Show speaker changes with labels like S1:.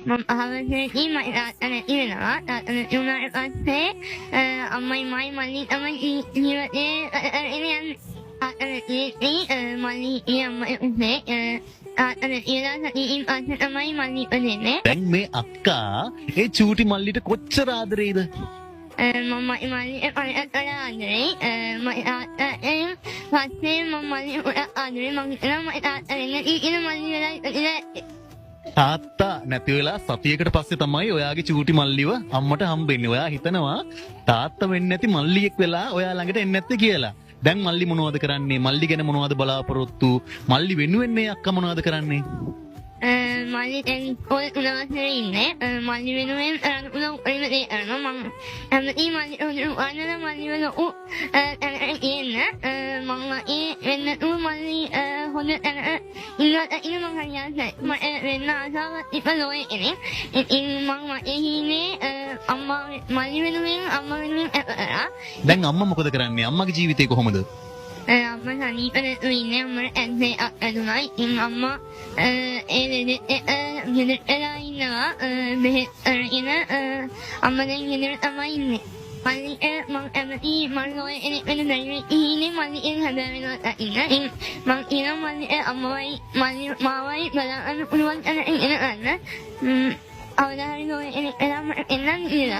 S1: මම අහවලදී මම තාත්තට ඉවෙනවා. තාත්තට උනාට පස්සේ අම්මයි මයි මල්ලි තමයි ජීවිතේ එන්නේ. මල්ලි අම්මයි උනේ තාත්තට ඉවලා සතියින් පස්සේ තමයි මල්ලි උනේ.
S2: දැන් මේ අක්කා ඒ චූටි මල්ලිට කොච්චර ආදරේද?
S1: මම මල්ලි ආදරේ. මම පස්සේ මම මල්ලි ආදරේ. මම හිතනවා මම තාත්තට ඉන්න මල්ලි වෙලා
S2: තාත්තා නැති වෙලා සතියකට පස්සේ තමයි ඔයාගේ චූටි මල්ලිව අම්මට හම්බෙන්නේ. ඔයා හිතනවා තාත්තා වෙන්නේ නැති මල්ලියෙක් වෙලා ඔයා ළඟට එන්නේ නැත්තේ කියලා. දැන් මල්ලි මොනවද කරන්නේ? මල්ලි ගැන මොනවද බලාපොරොත්තු? මල්ලි වෙනුවෙන් මේ අක්කා මොනවද කරන්නේ?
S1: මල්ලි දැන් කොල් උදවස්සේ ඉන්නේ. මල්ලි වෙනුවෙන් උදව් කරන්නේ මම හැමතිස්සෙම මල්ලි උදව් මල්ලි වෙන ඉන්න මම වෙන්න මල්ලි හොඳ ඉන්න මම හරියන්නේ මම වෙන්න ආසාවක් ඉපලෝයේ එනේ. ඉතින් මම ඉන්නේ අම්මා මල්ලි වෙනුවෙන් අම්මා වෙනුවෙන්
S2: දැන් අම්මා මොකද කරන්නේ? අම්මාගේ ජීවිතේ කොහොමද?
S1: අම්මා සනීපට ඉන්නේ. අම්මට ඇන්සේ අදුනා. ඉතින් අම්මා ගෙදරලා ඉන්නවා. බෙහෙත් අරගෙන අම්මා දැන් ගෙදර තමයි ඉන්නේ. මල්ලි මම ඇමති මල්ලෝය එනේ වෙන දැන් ඉන්නේ මල්ලි එන් හදාගෙන ඉන්න. මම ඉන මල්ලි අම්මවයි මල්ලි මාවයි බලන්න පුළුවන් එන අවදාහරි නෝය එනේ එනම් ඉන්න.